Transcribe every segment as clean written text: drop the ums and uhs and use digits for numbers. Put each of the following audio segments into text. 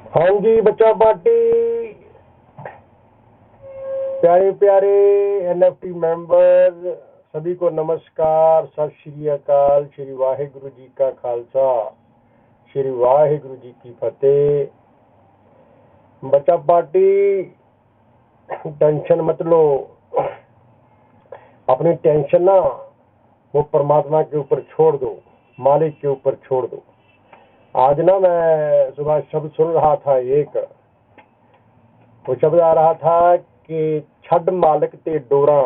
हाँ जी बच्चा पार्टी, प्यारे प्यारे एनएफटी मेंबर्स सभी को नमस्कार, सत श्री अकाल, श्री वाहिगुरु जी का खालसा, श्री वाहिगुरु जी की फतेह। बच्चा पार्टी, टेंशन मत लो। अपनी टेंशन ना वो परमात्मा के ऊपर छोड़ दो, मालिक के ऊपर छोड़ दो। आज ना मैं सुबह शब्द सुन रहा था, एक वो शब्द आ रहा था कि छड़ मालिक ते डोरा,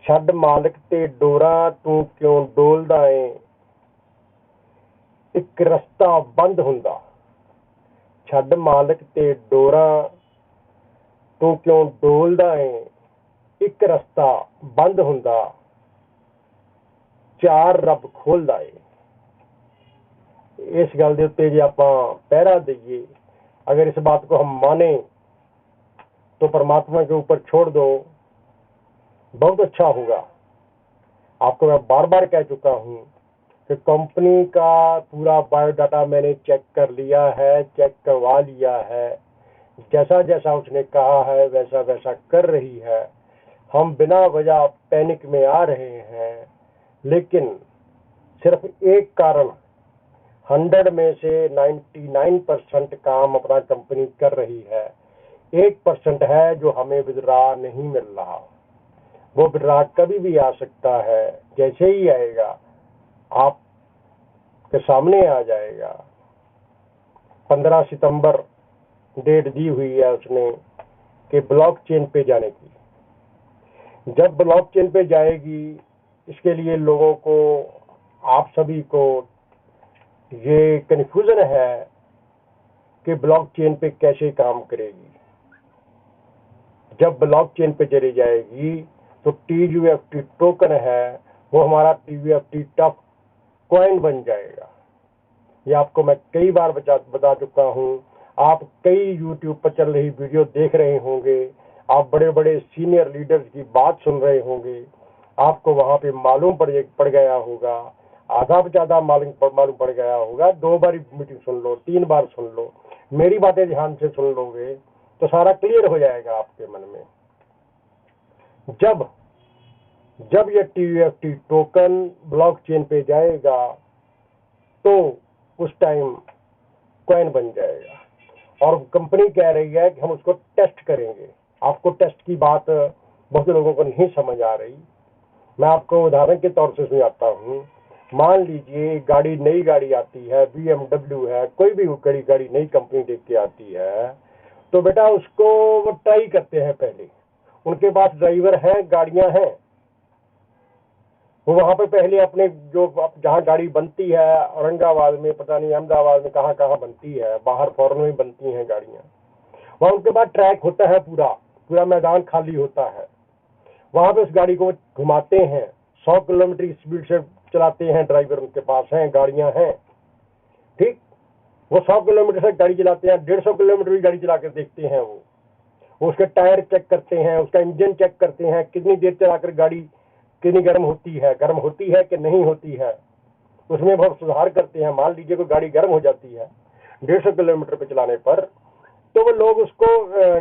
छड़ मालिक ते डोरा तू क्यों डोलदा है, एक रस्ता बंद हुंदा। छड़ मालिक ते डोरा तू क्यों डोलदा है, एक रस्ता बंद हुंदा, चार रब खोलदा है। इस गल दे उत्ते जे आपां पहरा दईए, अगर इस बात को हम माने तो परमात्मा के ऊपर छोड़ दो, बहुत अच्छा होगा। आपको मैं बार बार कह चुका हूं कि कंपनी का पूरा बायोडाटा मैंने चेक कर लिया है, चेक करवा लिया है। जैसा जैसा उसने कहा है वैसा वैसा कर रही है। हम बिना वजह पैनिक में आ रहे हैं, लेकिन सिर्फ एक कारण, 100 में से 99% काम अपना कंपनी कर रही है। 1% है जो हमें विड्रॉ नहीं मिल रहा। वो विड्रॉ कभी भी आ सकता है, जैसे ही आएगा आपके सामने आ जाएगा। 15 सितंबर डेट दी हुई है उसने कि ब्लॉकचेन पे जाने की। जब ब्लॉकचेन पे जाएगी, इसके लिए लोगों को, आप सभी को ये कन्फ्यूजन है कि ब्लॉकचेन पे कैसे काम करेगी। जब ब्लॉकचेन पे चली जाएगी तो TUFT टोकन है, वो हमारा TUFT टफ कॉइन बन जाएगा। ये आपको मैं कई बार बता चुका हूँ। आप कई YouTube पर चल रही वीडियो देख रहे होंगे, आप बड़े बड़े सीनियर लीडर्स की बात सुन रहे होंगे, आपको वहां पे मालूम पड़ गया होगा, आधा ज्यादा मालूम पड़ गया होगा। 2 बार मीटिंग सुन लो, 3 बार सुन लो, मेरी बातें ध्यान से सुन लोगे तो सारा क्लियर हो जाएगा आपके मन में। जब ये TUFT टोकन ब्लॉकचेन पे जाएगा तो उस टाइम कॉइन बन जाएगा। और कंपनी कह रही है कि हम उसको टेस्ट करेंगे। आपको टेस्ट की बात बहुत लोगों को नहीं समझ आ रही। मैं आपको उदाहरण के तौर से समझाता हूँ। मान लीजिए गाड़ी, नई गाड़ी आती है, BMW है, कोई भी गाड़ी नई कंपनी देख के आती है, तो बेटा उसको वो ट्राई करते हैं पहले। उनके पास ड्राइवर हैं, गाड़ियां हैं, वो वहां पे पहले अपने जो जहाँ गाड़ी बनती है, औरंगाबाद में, पता नहीं अहमदाबाद में, कहाँ कहाँ बनती है, बाहर फॉरेन में बनती हैं गाड़ियां, वहां उनके बाद ट्रैक होता है, पूरा पूरा मैदान खाली होता है। वहां पे उस गाड़ी को घुमाते हैं, 100 किलोमीटर स्पीड से चलाते हैं, ड्राइवर उनके पास हैं, गाड़ियां हैं, ठीक। वो 100 किलोमीटर से गाड़ी चलाते हैं, 150 किलोमीटर की गाड़ी चला कर देखते हैं। वो उसके टायर चेक करते हैं, उसका इंजन चेक करते हैं, कितनी देर चलाकर गाड़ी कितनी गर्म होती है कि नहीं होती है, उसमें बहुत सुधार करते हैं। मान लीजिए कोई गाड़ी गर्म हो जाती है 150 किलोमीटर पे चलाने पर, तो वो लोग उसको,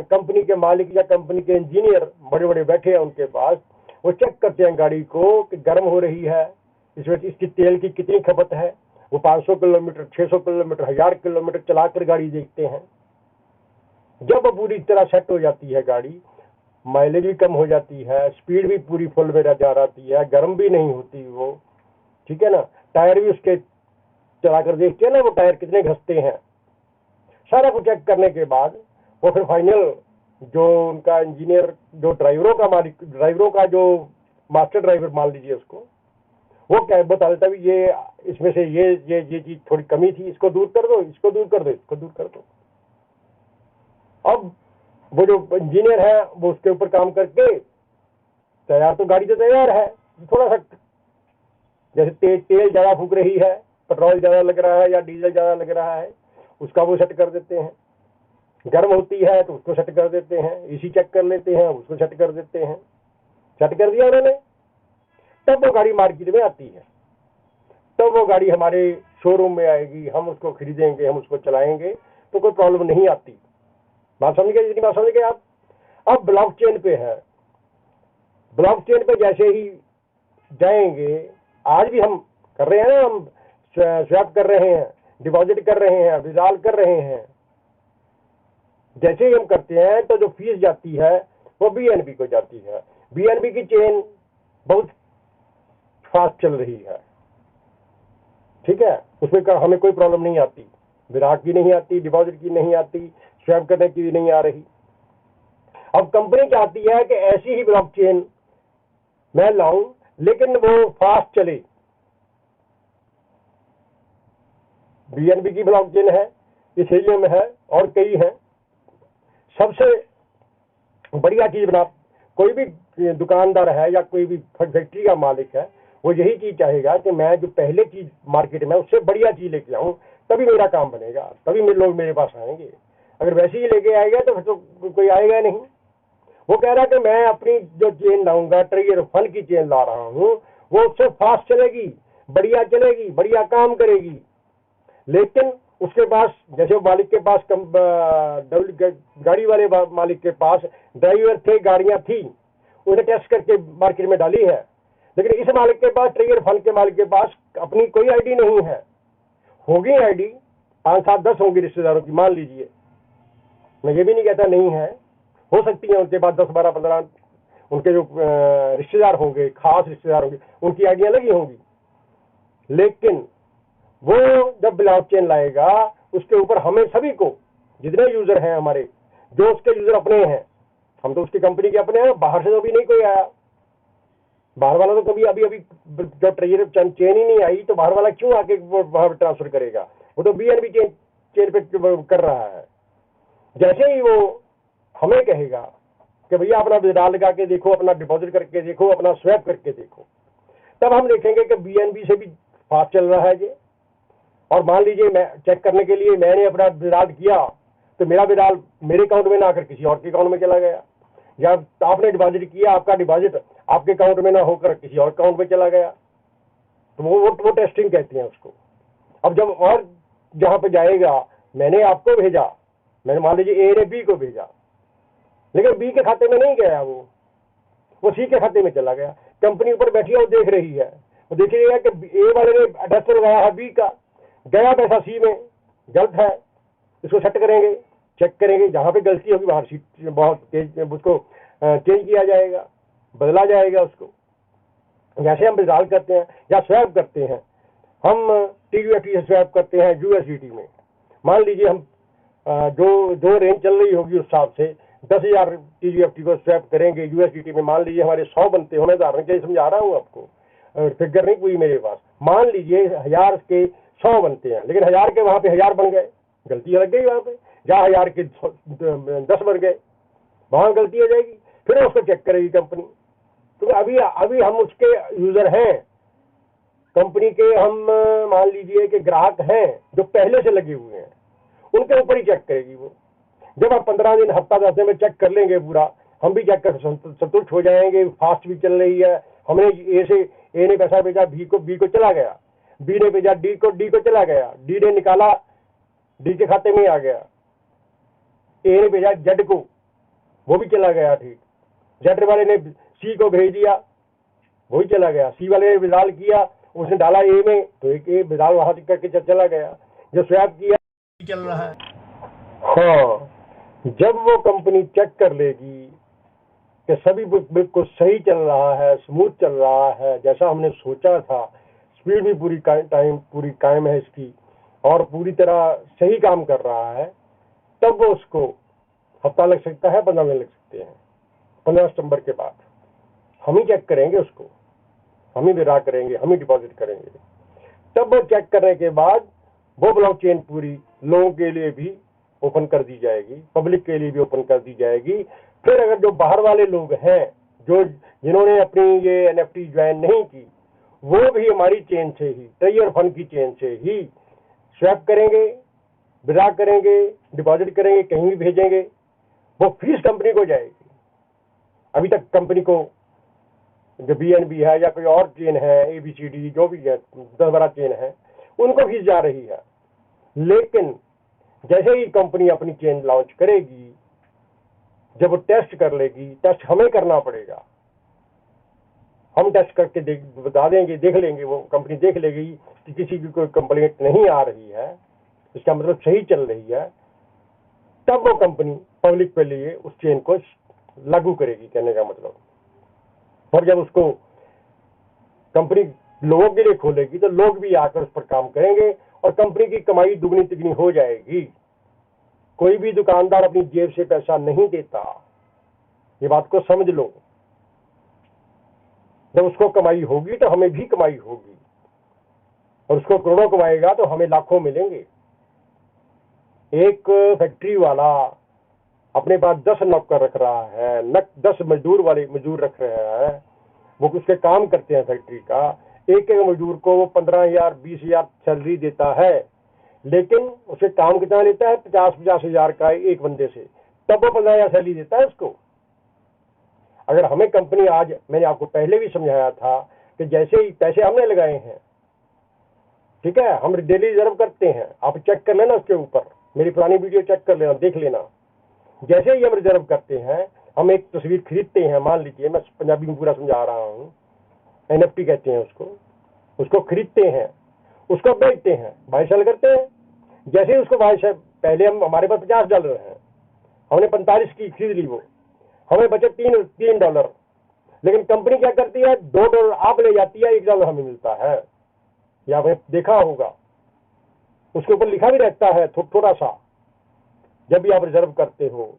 कंपनी के मालिक या कंपनी के इंजीनियर बड़े बड़े बैठे हैं उनके पास, वो चेक करते हैं गाड़ी को कि गर्म हो रही है, इसमें इसकी तेल की कितनी खपत है। वो 500 किलोमीटर, 600 किलोमीटर, 1000 किलोमीटर चलाकर गाड़ी देखते हैं। जब पूरी तरह सेट हो जाती है गाड़ी, माइलेज भी कम हो जाती है, स्पीड भी पूरी फुल में जा रहती है, गर्म भी नहीं होती वो, ठीक है ना। टायर भी उसके चलाकर देखते हैं ना, वो टायर कितने घसते हैं। सारा कुछ चेक करने के बाद वो फिर फाइनल, जो उनका इंजीनियर, जो ड्राइवरों का जो मास्टर ड्राइवर मान लीजिए उसको, वो क्या बता देता है, ये इसमें से ये चीज थोड़ी कमी थी, इसको दूर कर दो, इसको दूर कर दो, इसको दूर कर दो। अब वो जो इंजीनियर है वो उसके ऊपर काम करके तैयार, तो गाड़ी तो तैयार है, थोड़ा सा जैसे तेल ज्यादा फूक रही है, पेट्रोल ज्यादा लग रहा है या डीजल ज्यादा लग रहा है, उसका वो सेट कर देते हैं। गर्म होती है तो उसको सेट कर देते हैं, इसी चेक कर लेते हैं, उसको सेट कर देते हैं। सेट कर दिया उन्होंने, तब वो गाड़ी मार्केट में आती है, तब वो गाड़ी हमारे शोरूम में आएगी, हम उसको खरीदेंगे, हम उसको चलाएंगे, तो कोई प्रॉब्लम नहीं आती। बात समझ गए? जितनी बात समझ गए आप। अब ब्लॉकचेन पे है, ब्लॉकचेन पे जैसे ही जाएंगे, आज भी हम कर रहे हैं ना, हम स्वैप कर रहे हैं, डिपॉजिट कर रहे हैं, विड्रॉल कर रहे हैं। जैसे ही हम करते हैं तो जो फीस जाती है वो बीएनबी को जाती है। बीएनबी की चेन बहुत फास्ट चल रही है, ठीक है, उसमें हमें कोई प्रॉब्लम नहीं आती, विड्रॉल की नहीं आती, डिपॉजिट की नहीं आती, स्वैप करने की नहीं आ रही। अब कंपनी चाहती है कि ऐसी ही ब्लॉकचेन मैं लाऊं लेकिन वो फास्ट चले। बीएनबी की ब्लॉकचेन है, इथेरियम है और कई हैं। सबसे बढ़िया चीज बना, कोई भी दुकानदार है या कोई भी फैक्ट्री का मालिक है, वो यही चीज चाहेगा कि मैं जो पहले चीज मार्केट में उससे बढ़िया चीज लेके आऊं, तभी मेरा काम बनेगा, तभी लोग मेरे पास आएंगे। अगर वैसे ही लेके आएगा तो फिर तो कोई आएगा नहीं। वो कह रहा है कि मैं अपनी जो चेन लाऊंगा, ट्रिगर फन की चेन ला रहा हूं, वो उससे फास्ट चलेगी, बढ़िया चलेगी, बढ़िया काम करेगी। लेकिन उसके पास, जैसे मालिक के पास गाड़ी वाले मालिक के पास ड्राइवर थे, गाड़ियां थी, उन्हें टेस्ट करके मार्केट में डाली है। लेकिन इस मालिक के पास, ट्रिगर फन के मालिक के पास अपनी कोई आईडी नहीं है। होगी आईडी 5, 7, 10 होंगी रिश्तेदारों की, मान लीजिए, मैं ये भी नहीं कहता नहीं है, हो सकती है उनके पास 10, 12, 15 उनके जो रिश्तेदार होंगे, खास रिश्तेदार होंगे, उनकी आइडिया लगी होंगी। लेकिन वो जब ब्लॉकचेन लाएगा, उसके ऊपर हमें सभी को, जितने यूजर हैं हमारे, जो उसके यूजर अपने हैं, हम तो उसकी कंपनी के अपने हैं, बाहर से तो अभी नहीं कोई आया। बाहर वाला तो कभी अभी जब ट्रेजर चेन ही नहीं आई तो बाहर वाला क्यों आके वहां ट्रांसफर करेगा? वो तो बीएनबी चेन पे कर रहा है। जैसे ही वो हमें कहेगा कि भैया अपना विड्रॉल लगा के देखो, अपना डिपॉजिट करके देखो, अपना स्वैप करके देखो, तब हम देखेंगे कि बीएनबी से भी फास्ट चल रहा है ये। और मान लीजिए मैं चेक करने के लिए मैंने अपना विड्रॉल किया तो मेरा विड्रॉल मेरे अकाउंट में ना आकर किसी और के अकाउंट में चला गया, या आपने डिपॉजिट किया, आपका डिपॉजिट आपके अकाउंट में ना होकर किसी और अकाउंट में चला गया, तो वो टेस्टिंग कहते हैं उसको। अब जब और जहां पे जाएगा, मैंने आपको भेजा, मैंने मान लीजिए ए ने बी को भेजा, लेकिन बी के खाते में नहीं गया, वो सी के खाते में चला गया। कंपनी ऊपर बैठी है, वो देख रही है, वो देख रही है कि ए वाले ने एड्रेस लगाया है बी का, गया पैसा सी में, गलत है, इसको सेट करेंगे, चेक करेंगे, जहां पे गलती होगी बाहर सी बहुत तेज उसको चेंज किया जाएगा, बदला जाएगा उसको। जैसे हम विड्रॉल करते हैं या स्वैप करते हैं, हम टीयूएफटी से स्वैप करते हैं यूएसडीटी में। मान लीजिए हम जो रेंज चल रही होगी उस हिसाब से 10,000 टीयूएफटी को स्वैप करेंगे यूएसडीटी में। मान लीजिए हमारे 100 बनते हो, मैं उदाहरण के लिए समझा रहा हूँ आपको, फिगर नहीं कोई मेरे पास। मान लीजिए 1000 के 100 बनते हैं, लेकिन 1000 के वहां पे 1000 बन गए, गलती लग गई वहां पे, जहां 1000 के 10 बन गए, वहां गलती हो जाएगी, फिर उसको चेक करेगी कंपनी। तो अभी हम उसके यूजर हैं, कंपनी के हम मान लीजिए कि ग्राहक हैं जो पहले से लगे हुए हैं, उनके ऊपर ही चेक करेगी वो। जब आप 15 दिन, हफ्ता 10 दिन में चेक कर लेंगे पूरा, हम भी चेक कर संतुष्ट हो जाएंगे, फास्ट भी चल रही है। हमने ए ने पैसा भेजा बी को चला गया, बी ने भेजा डी को चला गया, डी ने निकाला डी के खाते में आ गया, ए ने भेजा जेड को, वो भी चला गया, ठीक। जेड वाले ने सी को भेज दिया, वो ही चला गया। सी वाले ने विड्रॉल किया, उसने डाला ए में, तो एक ए विड्रॉल वहां करके चला गया। जो स्वैप किया चल रहा है। हाँ, जब वो कंपनी चेक कर लेगी कि सभी बिल्कुल सही चल रहा है, स्मूथ चल रहा है, जैसा हमने सोचा था, स्पीड भी पूरी कायम है इसकी, और पूरी तरह सही काम कर रहा है, तब वो उसको हफ्ता लग सकता है, 15 दिन लग सकते हैं। 15 सितंबर के बाद हम ही चेक करेंगे उसको, हम ही विड्रॉ करेंगे, हम ही डिपॉजिट करेंगे। तब वो चेक करने के बाद वो ब्लॉकचेन पूरी लोगों के लिए भी ओपन कर दी जाएगी, पब्लिक के लिए भी ओपन कर दी जाएगी। फिर अगर जो बाहर वाले लोग हैं, जिन्होंने अपनी ये एनएफटी ज्वाइन नहीं की, वो भी हमारी चेन से ही, ट्रिगर फन की चेन से ही स्वैप करेंगे, विड्रॉ करेंगे, डिपॉजिट करेंगे, कहीं भी भेजेंगे, वो फीस कंपनी को जाएगी। अभी तक कंपनी को जो बीएनबी है या कोई और चेन है, एबीसीडी जो भी है, 10-12 चेन है, उनको फीस जा रही है। लेकिन जैसे ही कंपनी अपनी चेन लॉन्च करेगी, जब वो टेस्ट कर लेगी, टेस्ट हमें करना पड़ेगा, हम टेस्ट करके बता देंगे, देख लेंगे, वो कंपनी देख लेगी कि किसी की कोई कंप्लेंट नहीं आ रही है, इसका मतलब सही चल रही है, तब वो कंपनी पब्लिक के लिए उस चेन को लागू करेगी, कहने का मतलब। और जब उसको कंपनी लोगों के लिए खोलेगी तो लोग भी आकर उस पर काम करेंगे और कंपनी की कमाई दुगनी तिगनी हो जाएगी। कोई भी दुकानदार अपनी जेब से पैसा नहीं देता, ये बात को समझ लो। जब उसको कमाई होगी तो हमें भी कमाई होगी, और उसको करोड़ों कमाएगा तो हमें लाखों मिलेंगे। एक फैक्ट्री वाला अपने पास 10 नौकर रख रहा है, 10 मजदूर रख रहा है, वो उसके काम करते हैं फैक्ट्री का, एक एक मजदूर को वो 15,000 20,000 सैलरी देता है, लेकिन उसे काम कितना लेता है? 50 हजार का एक बंदे से, तब वो 15,000 सैलरी देता है उसको। अगर हमें कंपनी आज, मैंने आपको पहले भी समझाया था कि जैसे ही पैसे हमने लगाए हैं, ठीक है, हम डेली रिजर्व करते हैं, आप चेक कर लेना उसके ऊपर, मेरी पुरानी वीडियो चेक कर लेना, देख लेना। जैसे ही हम रिजर्व करते हैं, हम एक तस्वीर खरीदते हैं, मान लीजिए, मैं पंजाबी में पूरा समझा रहा हूँ, NFT कहते हैं उसको खरीदते हैं, उसको बेचते हैं, बाय सेल करते हैं। जैसे ही उसको बाय सेल, पहले हमारे पास $50 है, हमने 45 की खरीद ली, वो हमें बचे $3, लेकिन कंपनी क्या करती है? $2 आप ले जाती है, $1 हमें मिलता है। या आपने देखा होगा, उसके ऊपर लिखा भी रहता है थोड़ा सा, जब भी आप रिजर्व करते हो,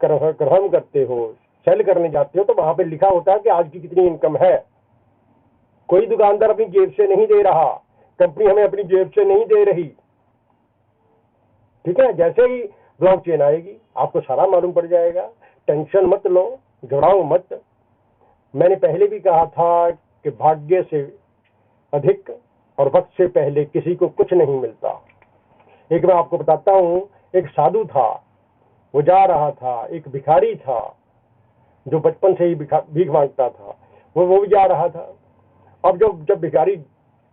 ग्रहण करते हो, सेल करने जाते हो, तो वहां पे लिखा होता है कि आज की कितनी इनकम है। कोई दुकानदार अपनी जेब से नहीं दे रहा, कंपनी हमें अपनी जेब से नहीं दे रही, ठीक है। जैसे ही ब्लॉकचेन आएगी आपको सारा मालूम पड़ जाएगा, टेंशन मत लो, घबराओ मत। मैंने पहले भी कहा था कि भाग्य से अधिक और वक्त से पहले किसी को कुछ नहीं मिलता। एक मैं आपको बताता हूं, एक साधु था, वो जा रहा था, एक भिखारी था जो बचपन से ही भीख मांगता था, वो भी जा रहा था। अब जब भिखारी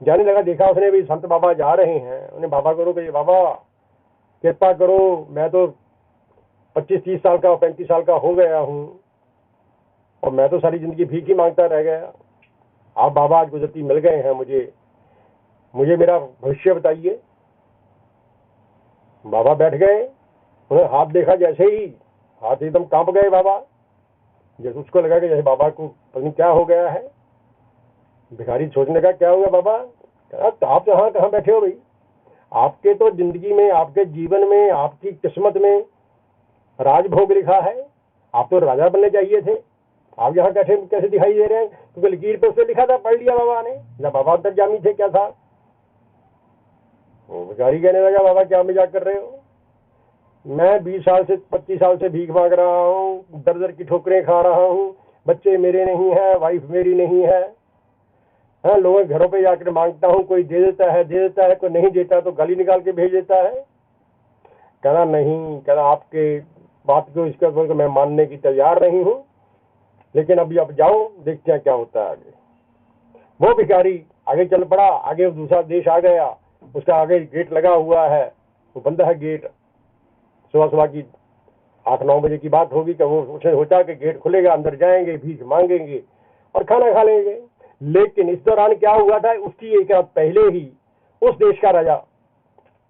जाने लगा, देखा उसने भी संत बाबा जा रहे हैं, उन्हें बाबा करो कि बाबा कृपा करो, मैं तो 25-30 साल का 35 साल का हो गया हूं और मैं तो सारी जिंदगी भीख ही मांगता रह गया, आप बाबा आज गुजरती मिल गए हैं, मुझे मेरा भविष्य बताइए। बाबा बैठ गए, उन्हें हाथ देखा, जैसे ही हाथ एकदम कांप गए बाबा, जैसे उसको लगा कि जैसे बाबा को पता नहीं क्या हो गया है। भिखारी सोचने का क्या हुआ बाबा? तो आप यहाँ कहाँ बैठे हो भाई? आपके तो जिंदगी में, आपके जीवन में, आपकी किस्मत में राजभोग लिखा है, आप तो राजा बनने चाहिए थे, आप यहाँ कैसे दिखाई दे रहे हैं? क्योंकि लकीर पे उसने लिखा था, पढ़ लिया बाबा ने, जब बाबा अंतर्यामी थे, क्या था? वो भिखारी कहने लगा, बाबा क्या मजाक कर रहे हो? मैं 20 साल से 25 साल से भीख मांग रहा हूँ, दर की ठोकरें खा रहा हूँ, बच्चे मेरे नहीं है, वाइफ मेरी नहीं है, हाँ, लोगों के घरों पे जाकर मांगता हूँ, कोई दे देता है, कोई नहीं देता तो गाली निकाल के भेज देता है। कहना नहीं, कहना आपके बात को, इसका तो मैं मानने की तैयार नहीं हूँ, लेकिन अभी अब जाओ, देखते हैं क्या होता है आगे। वो भिखारी आगे चल पड़ा, आगे दूसरा देश आ गया, उसका आगे गेट लगा हुआ है, वो बंद है गेट। सुबह की 8-9 बजे की बात होगी कि वो उसे सोचा कि गेट खुलेगा, अंदर जाएंगे, भीख मांगेंगे और खाना खा लेंगे। लेकिन इस दौरान क्या हुआ था, उसकी एक रात पहले ही उस देश का राजा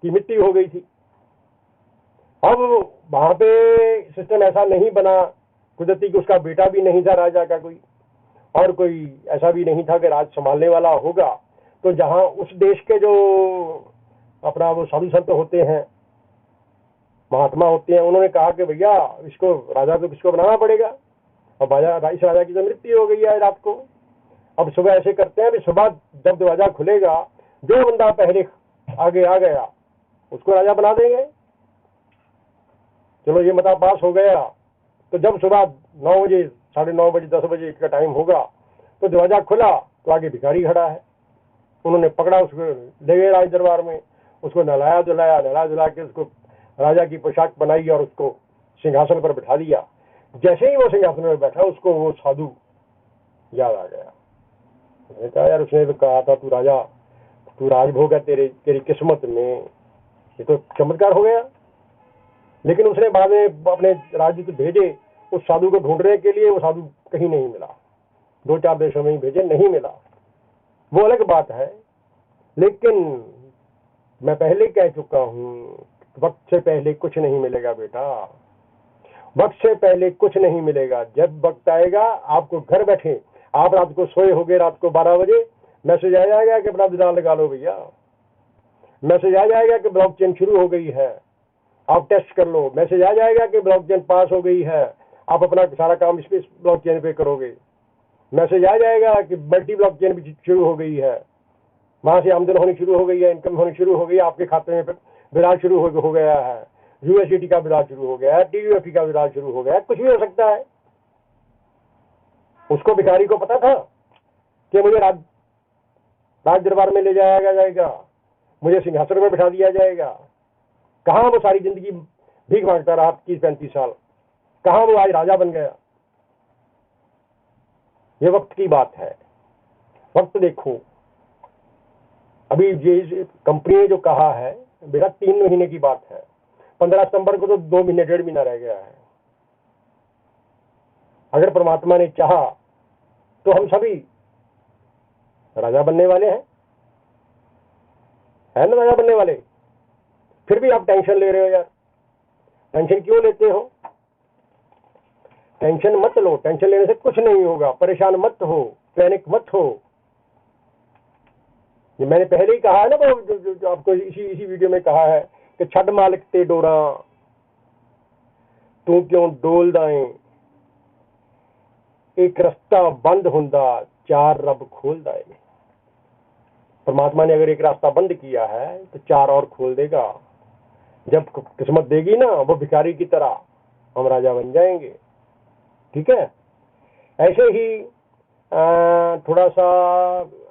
की मृत्यु हो गई थी। अब वहां पे सिस्टम ऐसा नहीं बना कुदरती कि उसका बेटा भी नहीं था राजा का कोई, और कोई ऐसा भी नहीं था कि राज संभालने वाला होगा। तो जहां उस देश के जो अपना वो साधु संत होते हैं, महात्मा होते हैं, उन्होंने कहा कि भैया इसको राजा तो किसको बनाना पड़ेगा, और इस राजा की तो मृत्यु हो गई है रात को। अब सुबह ऐसे करते हैं, सुबह जब दरवाजा खुलेगा, जो बंदा पहले आगे आ गया उसको राजा बना देंगे। चलो ये मता पास हो गया। तो जब सुबह 9 बजे, 9:30 बजे, 10 बजे का टाइम होगा, तो दरवाजा खुला तो आगे भिखारी खड़ा है। उन्होंने पकड़ा, उसको ले गए राज दरबार में, उसको नहला धुला के उसको राजा की पोशाक बनाई और उसको सिंहासन पर बिठा दिया। जैसे ही वो सिंहासन पर बैठा, उसको वो साधु याद आ गया। उसने कहा, यार उसने तो कहा था तू राजभोग है तेरी किस्मत में, ये तो चमत्कार हो गया। लेकिन उसने बाद में अपने राजदूत भेजे उस साधु को ढूंढने के लिए, वो साधु कहीं नहीं मिला, 2-4 देशों में ही भेजे, नहीं मिला, वो अलग बात है। लेकिन मैं पहले कह चुका हूं, वक्त से पहले कुछ नहीं मिलेगा बेटा, वक्त से पहले कुछ नहीं मिलेगा। जब वक्त आएगा, आपको घर बैठे, आप रात को सोए होगे, रात को 12 बजे मैसेज आ जाएगा कि अपना विधान लगा लो भैया, मैसेज आ जाएगा कि ब्लॉकचेन शुरू हो गई है, आप टेस्ट कर लो, मैसेज आ जाएगा कि ब्लॉकचेन पास हो गई है, आप अपना सारा काम इस ब्लॉकचेन पे करोगे, मैसेज आ जाएगा कि मल्टी ब्लॉकचेन भी शुरू हो गई है, वहां से आमदन होनी शुरू हो गई है, इनकम होनी शुरू हो गई है, आपके खाते में विराज शुरू हो गया है, यूएसडीटी का विराज शुरू हो गया है, टीयूएफटी का विराज शुरू हो गया है, कुछ भी हो सकता है। उसको भिखारी को पता था कि मुझे राज दरबार में ले जाया जाएगा, मुझे सिंहासन में बिठा दिया जाएगा। कहां वो सारी जिंदगी भीख मांगता रहा 30-35 साल, कहां वो आज राजा बन गया। ये वक्त की बात है, वक्त देखो। अभी ये कंपनी ने जो कहा है बेटा 3 महीने की बात है, 15 सितंबर को तो 2 महीने 1.5 महीना रह गया है। अगर परमात्मा ने चाहा तो हम सभी राजा बनने वाले हैं, है ना, राजा बनने वाले। फिर भी आप टेंशन ले रहे हो यार, टेंशन क्यों लेते हो? टेंशन मत लो, टेंशन लेने से कुछ नहीं होगा, परेशान मत हो, पैनिक मत हो। ये मैंने पहले ही कहा है ना, जो आपको इसी वीडियो में कहा है कि छड़ मालिक ते डोरा तू क्यों डोल दाए, एक रास्ता बंद हुंदा 4 रब खोल दाए। परमात्मा ने अगर एक रास्ता बंद किया है तो 4 और खोल देगा। जब किस्मत देगी ना, वो भिखारी की तरह हम राजा बन जाएंगे। ठीक है, ऐसे ही थोड़ा सा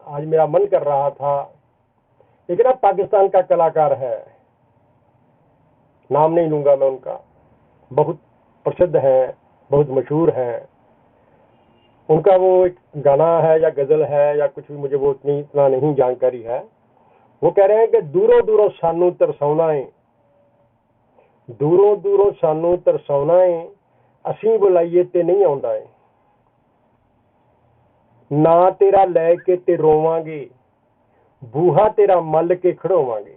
आज मेरा मन कर रहा था, एक ना पाकिस्तान का कलाकार है, नाम नहीं लूंगा मैं उनका, बहुत प्रसिद्ध है, बहुत मशहूर है। उनका वो एक गाना है या गजल है या कुछ भी, मुझे वो इतना नहीं जानकारी है। वो कह रहे हैं कि दूरों दूरों सानू तरसाउना है, दूरों दूरों सानू तरसाउना है, असीं बुलाइए ते नहीं आउंदा है, ना तेरा लै के ते रोवांगे, बूहा तेरा मल के खड़ोवांगे,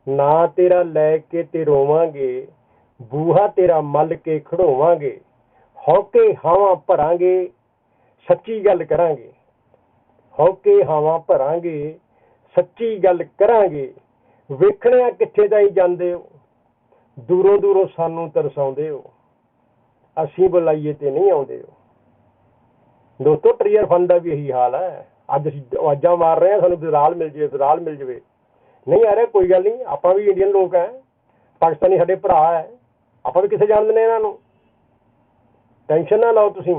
ना तेरा लै के ते रोवांगे, बूहा तेरा मल के खड़ोवांगे, हौके हावां भरांगे, सच्ची गल करांगे, हौके हावां भरांगे, सच्ची गल करांगे, वेखणिया कित्थे ताईं जांदे हो, दूरों दूरों सानू तरसाउंदे हो, असीं बुलाइए ते नहीं आउंदे हो। दोस्तों ट्रियर फंड का भी यही हाल है। अज असीं आवाज़ां मार रहे हैं सानू विराल मिल जाए, विराल मिल जाए, नहीं आ रहा, कोई गल नहीं, आपां भी इंडियन लोग हैं, पाकिस्तानी साडे भरा है, आपां भी किथे जाण दिंदे इन्हां नूं। टेंशन ना लाओ तुसीं,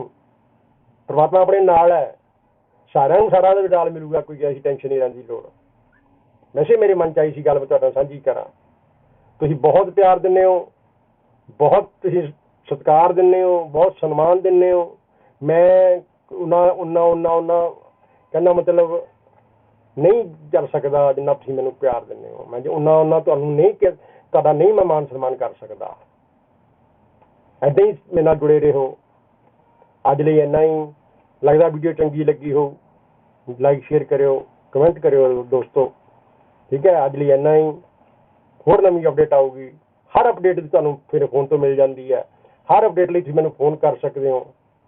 परमात्मा अपने नाल है, सारिਆਂ ਨੂੰ सारा विराल मिलूगा, कोई ऐसी टेंशन नहीं रहंदी लोड़। वैसे मेरे मन च आई सी गल मैं तुहाडे नाल सांझी करां। तुसीं बहुत प्यार दिंदे हो, बहुत तुसीं सत्कार दिंदे हो, बहुत सन्मान दिंदे हो। मैं उन्ना कहना मतलब नहीं कर सकदा जिन्ना तुसीं मैनूं प्यार दिंदे हो। मैं उन्ना तुहानूं नहीं तुहाडा नहीं मैं मान सन्मान कर सकदा। ऐदां ही मेरे नाल जुड़े रहो। अज लई इन्ना ही। लगदा वीडियो चंगी लगी हो, लाइक शेयर करियो, कमेंट करियो दोस्तों। ठीक है, अज लई इन्ना ही। होर नवीं अपडेट आऊगी, हर अपडेट तुहानूं फिर फोन तो मिल जाती है। हर अपडेट लई तुसीं मैनूं फोन कर सकते हो,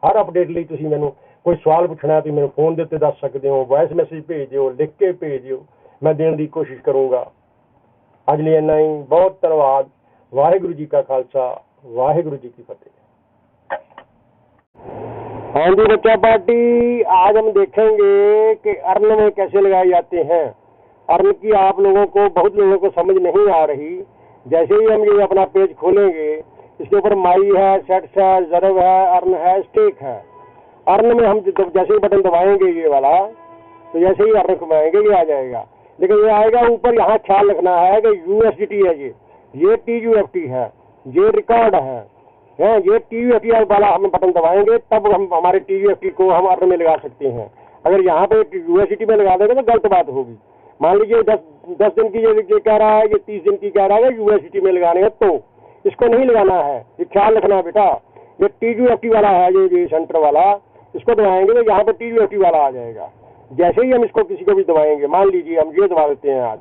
हर अपडेट लई तुसीं मैनूं कोई सवाल पूछना तुसीं मैनूं फोन दे उत्ते दस सकते हो, वॉइस मैसेज भेज दिओ, लिख के भेज दिओ, मैं देने की कोशिश करूँगा। अज लई इन्ना ही। बहुत धन्यवाद। वाहिगुरू जी का खालसा, वाहिगुरू जी की फतेह। हाँ जी बच्चा पार्टी, आज हम देखेंगे कि अर्न में कैसे लगाए जाते हैं। अर्न की आप लोगों को, बहुत लोगों को समझ नहीं आ रही। जैसे ही हम ये अपना पेज खोलेंगे, इसके ऊपर माई है, सेट्स है, जरब है, अर्न है, स्टेक है। अर्न में हम जैसे ही बटन दबाएंगे ये वाला, तो जैसे ही अर्न घुमाएंगे ये आ जाएगा। लेकिन ये आएगा ऊपर, यहाँ ख्याल रखना है कि यूएसडीटी है, ये टीयूएफटी है, ये रिकॉर्ड है, ये टीयूएफटी वाला हम बटन दबाएंगे तब हम हमारे टीयूएफटी को हम अर्न में लगा सकते हैं। अगर यहाँ पे यूएसडीटी में लगा देंगे तो गलत बात होगी। मान लीजिए 10 दिन की ये कह रहा है, ये 30 दिन की कह रहा है यूएसडीटी में लगाने है, तो इसको नहीं लगाना है। ये ख्याल रखना बेटा, ये TUFT वाला है, ये सेंटर वाला, इसको दबाएंगे तो यहाँ पे TUFT वाला आ जाएगा। जैसे ही हम इसको किसी को भी दबाएंगे, मान लीजिए हम ये दबा देते हैं आज,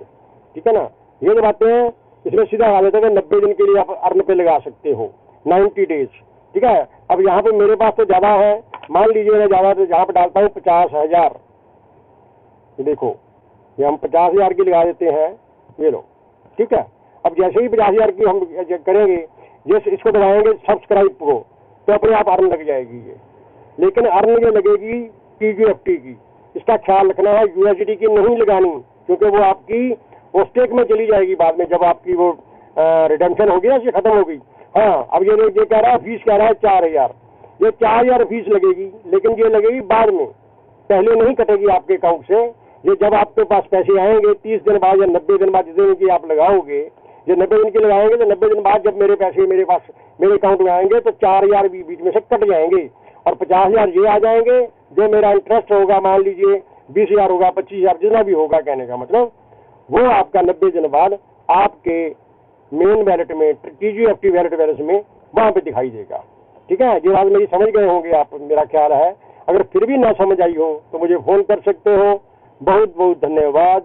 ठीक है ना, ये दबाते हैं, इसमें सीधा आ जाता है कि 90 दिन के लिए आप अर्न पे लगा सकते हो, 90 डेज, ठीक है। अब यहाँ पे मेरे पास तो ज्यादा है, मान लीजिए मैं ज्यादा, तो यहाँ पे डालता हूँ 50,000, देखो ये हम 50,000 की लगा देते हैं, ये लो, ठीक है। अब जैसे ही 50,000 की हम करेंगे, जैसे इसको दबाएंगे सब्सक्राइब को, तो अपने आप अर्न लग जाएगी ये। लेकिन अर्न ये लगेगी TUFT की, इसका ख्याल रखना है, USDT की नहीं लगानी, क्योंकि वो आपकी वो स्टेक में चली जाएगी बाद में, जब आपकी वो रिडेम्पशन होगी ना, ये खत्म होगी। हाँ, अब ये कह रहा है फीस कह रहा है 4,000, ये 4,000 फीस लगेगी, लेकिन ये लगेगी बाद में, पहले नहीं कटेगी आपके अकाउंट से। ये जब आपके पास पैसे आएंगे 30 दिन बाद या 90 दिन बाद, जितने दिन की आप लगाओगे, जो 90 दिन की लगाएंगे, तो 90 दिन बाद जब मेरे पैसे मेरे पास मेरे अकाउंट में आएंगे, तो 4,000 भी बीच में से कट जाएंगे और 50,000 ये आ जाएंगे। जो मेरा इंटरेस्ट होगा, मान लीजिए 20,000 होगा, 25,000, जितना भी होगा, कहने का मतलब वो आपका 90 दिन बाद आपके मेन वैलेट में, TUFT वैलेट बैलेंस में वहां पे दिखाई देगा, ठीक है। ये बात मेरी समझ गए होंगे आप, मेरा ख्याल है। अगर फिर भी ना समझ आई हो तो मुझे फोन कर सकते हो। बहुत बहुत धन्यवाद।